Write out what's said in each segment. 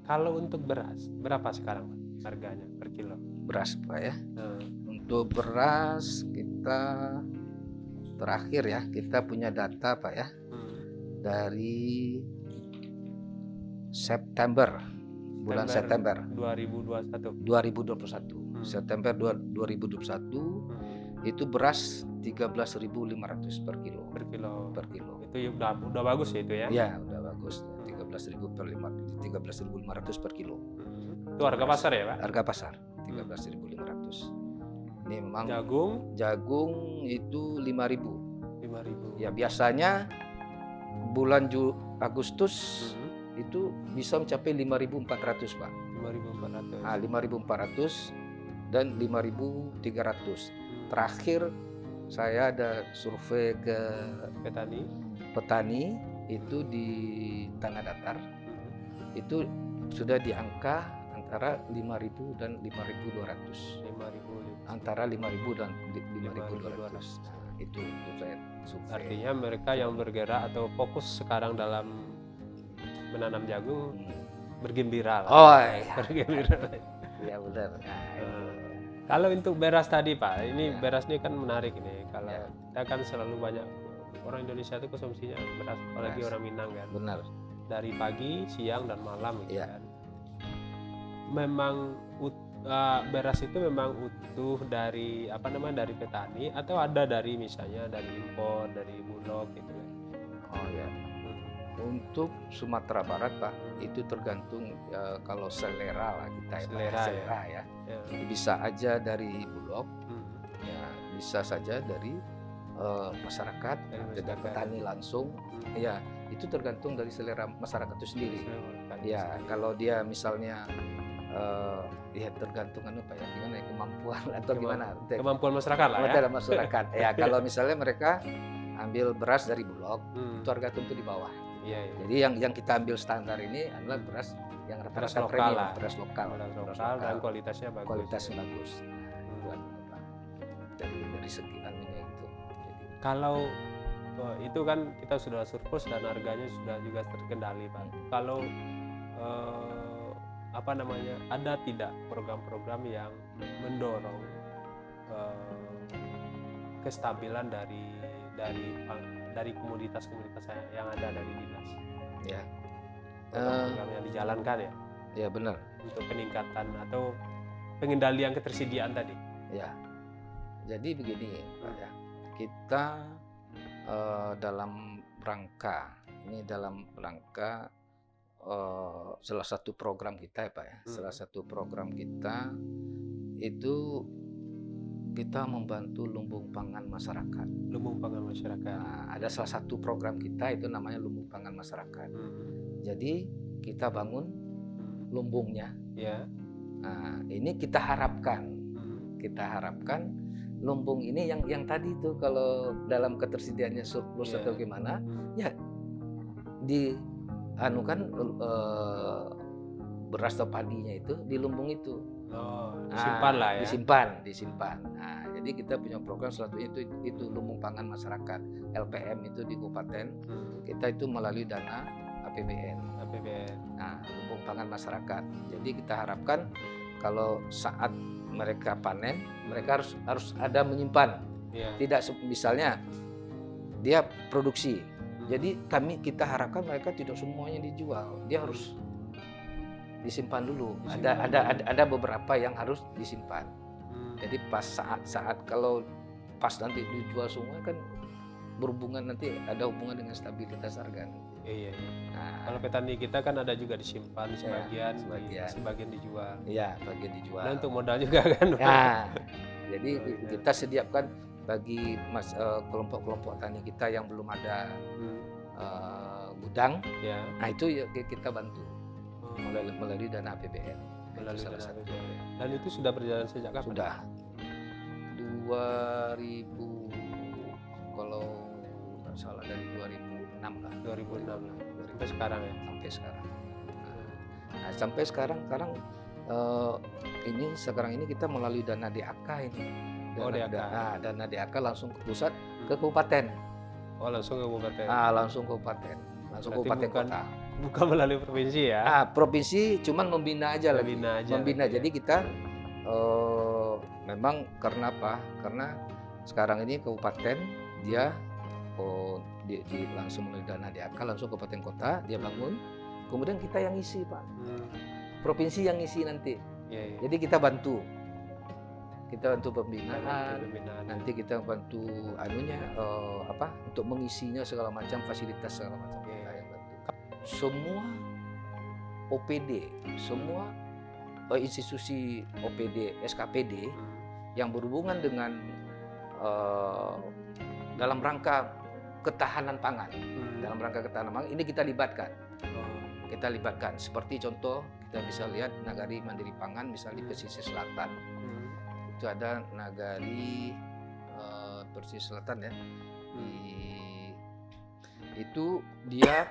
Kalau untuk beras, berapa sekarang Pak, harganya per kilo? Beras Pak ya. Nah, Untuk beras kita terakhir ya, kita punya data Pak ya, dari September, bulan September 2021. 2021. September 2021 itu beras 13.500 per kilo. Per kilo. Per kilo. Itu ya udah bagus ya itu ya? Ya, udah bagus. 13.500 per kilo. Itu harga pasar ya, Pak? Harga pasar 13.500. Ini memang jagung itu 5.000. 5.000. Ya, biasanya bulan Agustus itu bisa mencapai 5.400, Pak. 5.400. Nah, 5.400 dan 5.300. Terakhir saya ada survei ke petani itu di Tanah Datar. Itu sudah di angka antara 5.000 dan 5.200. Antara 5.000 dan 5.200. Nah, itu saya survei. Artinya mereka yang bergerak atau fokus sekarang dalam menanam jagung bergembira lah. Oh iya. Bergembira. Iya benar. Kalau untuk beras tadi Pak, ini beras ini kan menarik ini. Kalau kita kan selalu banyak orang Indonesia itu konsumsinya beras, apalagi orang Minang kan. Benar. Dari pagi, siang dan malam gitu kan. Memang beras itu memang utuh dari dari petani atau ada dari misalnya dari impor, dari Bulog gitu kan. Oh ya. Untuk Sumatera Barat Pak, itu tergantung kalau selera lah kita selera ya. Bisa aja dari Bulog, ya bisa saja dari masyarakat, dari petani langsung. Ya, itu tergantung dari selera masyarakat itu sendiri. Ya, kalau dia misalnya ya tergantung Pak ya, gimana kemampuan atau gimana? Kemampuan masyarakat lah ya. Masyarakat. Ya, kalau misalnya mereka ambil beras dari Bulog, itu harga tentu di bawah. Iya. Jadi yang kita ambil standar ini adalah beras yang rata-rata premium, beras lokal dan kualitasnya bagus. Kualitasnya bagus. Dari segi anunya itu. Kalau itu kan kita sudah surplus dan harganya sudah juga terkendali Pak. Kalau ada tidak program-program yang mendorong kestabilan dari komoditas-komoditas yang ada dari dinas? Ya. Program yang dijalankan ya? Ya benar. Untuk peningkatan atau pengendalian ketersediaan tadi. Ya. Jadi begini Pak ya, kita dalam rangka salah satu program kita ya Pak ya, salah satu program kita itu kita membantu lumbung pangan masyarakat. Lumbung pangan masyarakat. Nah, ada salah satu program kita itu namanya lumbung pangan masyarakat. Jadi kita bangun lumbungnya. Ya. Nah, ini kita harapkan lumbung ini yang tadi itu kalau dalam ketersediaannya surplus atau gimana, ya beras atau padinya itu di lumbung itu. Disimpan lah ya. Disimpan. Nah, jadi kita punya program satunya itu lumbung pangan masyarakat LPM itu di kabupaten. Kita itu melalui dana APBN. Nah, lumbung pangan masyarakat. Jadi kita harapkan kalau saat mereka panen, mereka harus ada menyimpan. Tidak misalnya dia produksi. Jadi kita harapkan mereka tidak semuanya dijual. Dia harus disimpan dulu. Ada beberapa yang harus disimpan. Jadi saat kalau pas nanti dijual semua kan berhubungan, nanti ada hubungan dengan stabilitas harga. Iya. Nah, kalau petani kita kan ada juga disimpan sebagian dijual. Iya, bagian dijual. Dan untuk modal juga kan. Ya. Jadi kita sediakan bagi kelompok-kelompok tani kita yang belum ada gudang. Nah, itu kita bantu melalui dana APBN. Dan itu sudah berjalan sejak kapan? Sudah 2000, kalau nggak salah dari 2006 lah. 2006 sampai sekarang ya. Sampai sekarang. Sekarang ini kita melalui dana DAK ini. Dana DAK langsung ke pusat, ke kabupaten. Langsung ke kabupaten. Langsung kabupaten Berarti kota. Bukan melalui provinsi ya? Provinsi cuman membina aja lagi. Membina. Ya. Jadi kita memang karena apa? Karena sekarang ini kabupaten dia langsung melalui dana DAK langsung kabupaten kota dia bangun. Kemudian kita yang isi, Pak. Provinsi yang isi nanti. Jadi kita bantu. Kita bantu pembinaan. Nanti kita bantu untuk mengisinya segala macam fasilitas segala macam. Kita yang bantu. Semua OPD, semua institusi OPD, SKPD yang berhubungan dengan dalam rangka ketahanan pangan, ini kita libatkan. Kita libatkan. Seperti contoh kita bisa lihat Nagari Mandiri Pangan, misalnya di pesisir selatan, itu ada Nagari pesisir selatan ya. Itu dia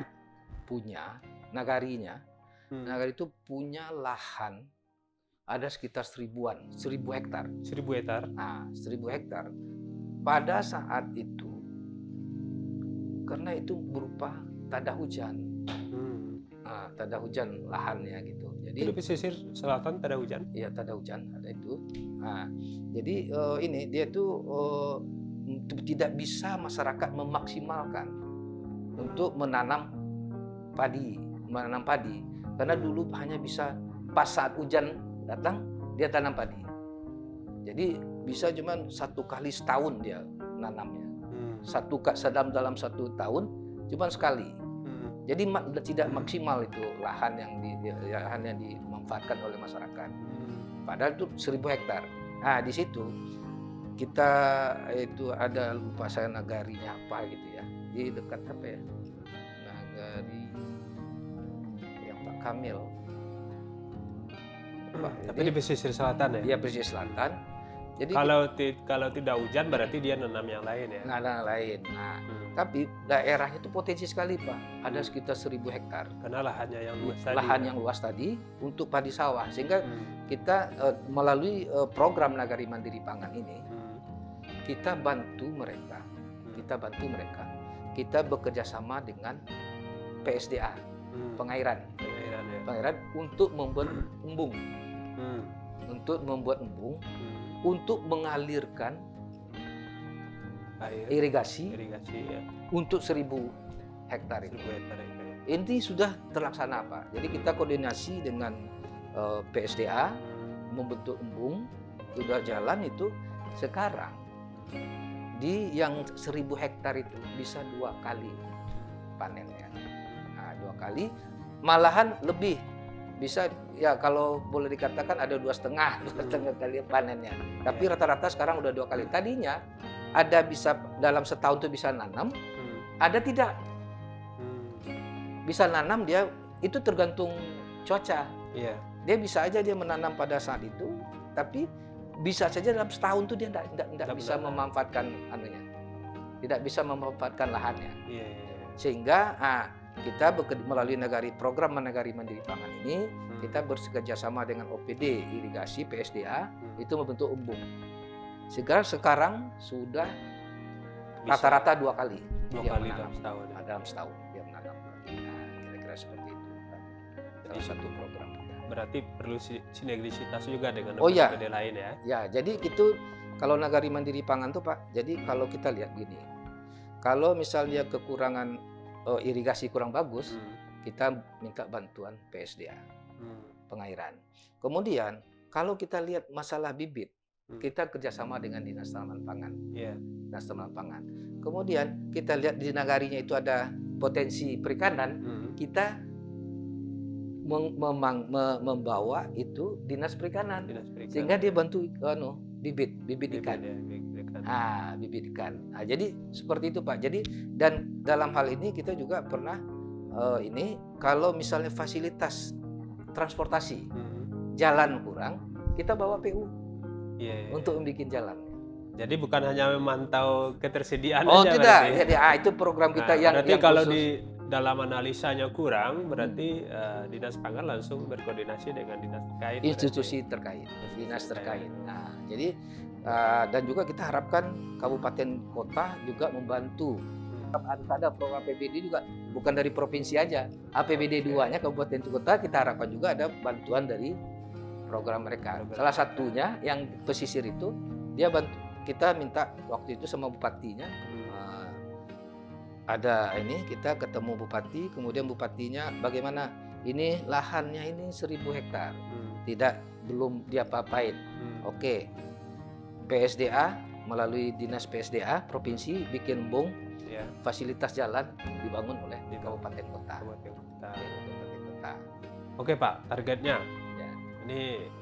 punya nagarinya. Nagari itu punya lahan ada sekitar 1000 hektar. 1000 hektar. Nah, 1000 hektar. Pada saat itu, karena itu berupa tanda hujan. Tanda hujan lahannya gitu. Jadi itu di pesisir selatan tanda hujan? Iya, tanda hujan ada itu. Jadi ini dia tuh tidak bisa masyarakat memaksimalkan untuk menanam padi, karena dulu hanya bisa pas saat hujan datang dia tanam padi. Jadi bisa cuma 1 kali setahun dia nanamnya. Dalam 1 tahun cuma sekali. Jadi tidak maksimal itu lahan yang dimanfaatkan oleh masyarakat. Padahal itu 1000 hektar. Nah, di situ kita itu ada, lupa saya nagarinya apa gitu ya. Di dekat apa ya? Nagari yang Pak Kamil. Tapi di pesisir selatan ya? Iya, pesisir selatan. Jadi kalau tidak hujan berarti dia nanam yang lain ya? Nanam lain. Tapi daerahnya itu potensi sekali, Pak. Ada sekitar 1000 hektar. Karena lahannya yang luas tadi. Lahan yang luas tadi untuk padi sawah. Sehingga kita melalui program Nagari Mandiri Pangan ini, kita bantu mereka. Kita bekerja sama dengan PSDA, pengairan untuk membuat embung. Untuk mengalirkan irigasi ya. Untuk 1000 hektar itu. Ini sudah terlaksana, Pak. Jadi kita koordinasi dengan PSDA membentuk embung, sudah jalan itu. Sekarang di yang 1000 hektar itu bisa 2 kali panennya. 2 kali, malahan lebih. Bisa ya, kalau boleh dikatakan ada 2,5 kali panennya. Tapi rata-rata sekarang udah 2 kali. Tadinya ada bisa dalam setahun tuh bisa nanam, ada tidak. Bisa nanam dia itu tergantung cuaca. Dia bisa aja dia menanam pada saat itu, tapi bisa saja dalam setahun tuh dia tidak bisa memanfaatkan tidak bisa memanfaatkan lahannya. Sehingga kita melalui program Nagari Mandiri Pangan ini, kita bekerja sama dengan OPD, irigasi, PSDA, itu membentuk embung. Sekarang sudah rata-rata 2 kali. 2 kali dalam setahun dia menanam. Kira-kira seperti itu. Dalam satu program. Berarti perlu sinergisitas juga dengan OPD lain ya? Ya, jadi itu kalau Nagari Mandiri Pangan tuh, Pak, jadi kalau kita lihat gini, kalau misalnya kekurangan irigasi kurang bagus, kita minta bantuan PSDA, pengairan. Kemudian kalau kita lihat masalah bibit, kita kerjasama dengan Dinas Tanaman Pangan. Dinas Tanaman Pangan. Kemudian kita lihat di nagarinya itu ada potensi perikanan, kita membawa itu Dinas Perikanan. Sehingga dia bantu bibit ikan. Bibit ikan. Jadi seperti itu, Pak. Jadi dan dalam hal ini kita juga pernah kalau misalnya fasilitas transportasi jalan kurang, kita bawa PU untuk membuat jalan. Jadi bukan hanya memantau ketersediaan aja. Tidak. Jadi itu program kita yang kalau di dalam analisanya kurang, berarti Dinas Pangan langsung berkoordinasi dengan dinas terkait. Institusi terkait, dinas terkait. Jadi dan juga kita harapkan kabupaten kota juga membantu harus ada program APBD juga, bukan dari provinsi aja. APBD 2-nya kabupaten kota kita harapkan juga ada bantuan dari program mereka. Salah satunya yang pesisir itu dia bantu, kita minta waktu itu sama bupatinya. Ada ini kita ketemu bupati, kemudian bupatinya bagaimana ini lahannya ini 1000 hektar, belum diapa-apain. Oke, PSDA melalui dinas PSDA provinsi bikin bong, fasilitas jalan dibangun oleh kabupaten kota. Oke Pak, targetnya ini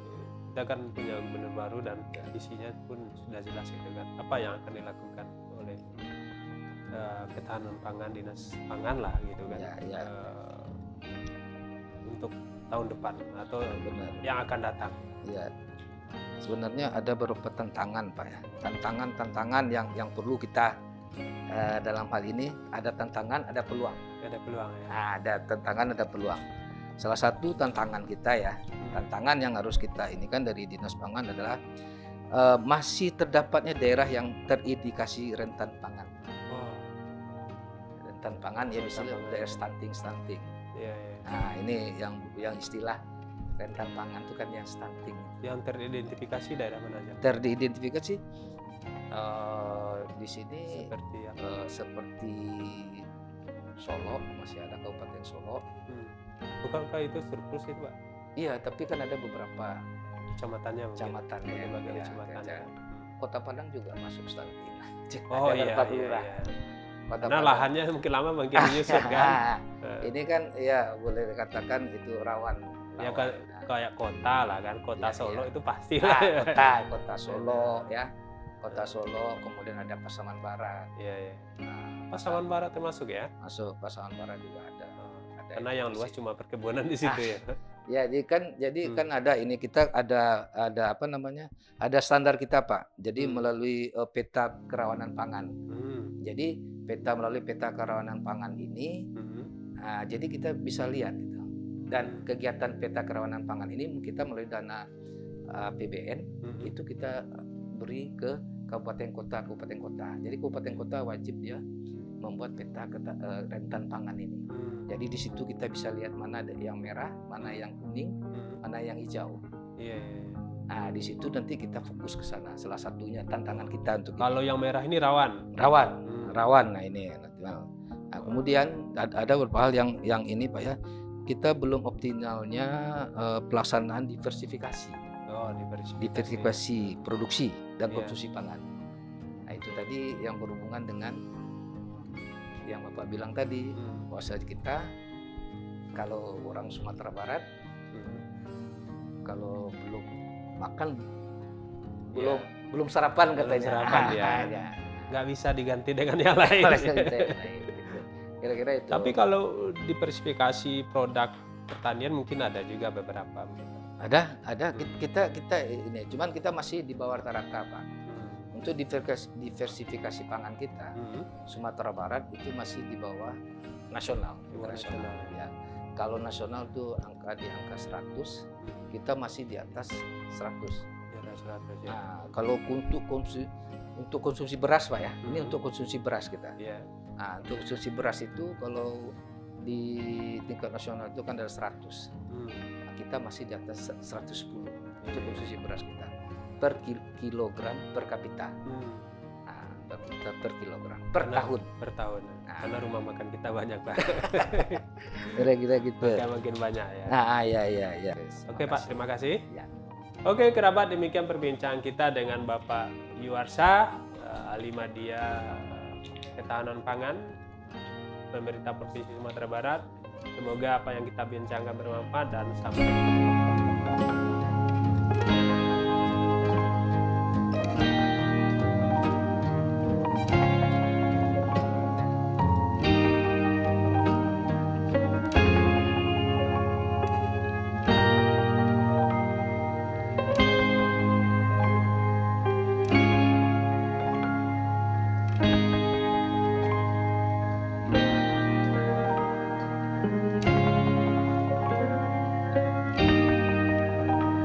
kita kan punya gubernur baru dan visinya pun sudah jelas gitu kan. Apa yang akan dilakukan oleh ketahanan pangan, dinas pangan lah gitu kan, untuk tahun depan atau yang akan datang? Ya, sebenarnya ada beberapa tantangan Pak ya, tantangan yang perlu kita dalam hal ini ada tantangan, ada peluang. Ada peluang ya. Nah, ada tantangan, ada peluang. Salah satu tantangan kita ya, tantangan yang harus kita ini kan dari dinas pangan adalah masih terdapatnya daerah yang terindikasi rentan pangan. Rentan pangan ya misalnya daerah stunting. Nah ini yang istilah rentan pangan itu kan yang stunting. Yang teridentifikasi daerah mana aja? Teridentifikasi di sini seperti Solo, masih ada Kabupaten Solo. Bukankah itu surplus itu Pak? Iya, tapi kan ada beberapa kecamatannya. Ya. Kota Padang juga masuk stunting. Oh iya. Karena lahannya mungkin lama makin menyusut kan. Ini kan ya boleh dikatakan itu rawan. Ya kayak kota lah kan, kota Solo itu pasti. Kota Solo ya. Kota Solo, kemudian ada Pasaman Barat. Iya. Pasaman Barat termasuk ya? Masuk, Pasaman Barat juga ada. Karena yang luas cuma perkebunan di situ ya. Ya, jadi kan ada ini kita ada apa namanya? Ada standar kita Pak. Jadi melalui peta kerawanan pangan. Jadi melalui peta kerawanan pangan ini, jadi kita bisa lihat gitu. Dan kegiatan peta kerawanan pangan ini kita melalui dana APBN itu kita beri ke kabupaten kota. Jadi kabupaten kota wajib dia membuat peta rentan pangan ini. Jadi di situ kita bisa lihat mana yang merah, mana yang kuning, mana yang hijau. Nah, di situ nanti kita fokus ke sana. Salah satunya tantangan kita untuk kalau yang merah ini rawan. Rawan. Nah, ini. Nah, kemudian ada beberapa hal yang ini Pak ya. Kita belum optimalnya pelaksanaan diversifikasi. Diversifikasi produksi dan konsumsi pangan. Nah, itu tadi yang berhubungan dengan yang Bapak bilang tadi, bahwa kita kalau orang Sumatera Barat kalau belum makan belum sarapan katanya. Nggak bisa diganti dengan yang lain. Kira-kira itu. Tapi kalau diversifikasi produk pertanian mungkin ada juga beberapa. Ada kita ini, cuman kita masih di bawah rata-rata Pak. Untuk diversifikasi pangan kita, Sumatera Barat itu masih di bawah nasional. Ya. Kalau nasional tuh di angka 100, kita masih di atas 100. Nah, kalau untuk konsumsi beras Pak ya, ini untuk konsumsi beras kita. Nah, untuk konsumsi beras itu kalau di tingkat nasional itu kan ada 100. Nah, kita masih di atas 110 untuk konsumsi beras kita. Per kilogram per kapita. Nah, per kilogram per tahun. Nah, karena rumah makan kita banyak Pak. Kira-kira gitu. Makin banyak ya. Nah, ya. Oke Pak, terima kasih. Ya. Oke kerabat, demikian perbincangan kita dengan Bapak Yuarsa, ahli media ketahanan pangan pemerintah Provinsi Sumatera Barat. Semoga apa yang kita bincangkan bermanfaat dan sampai jumpa.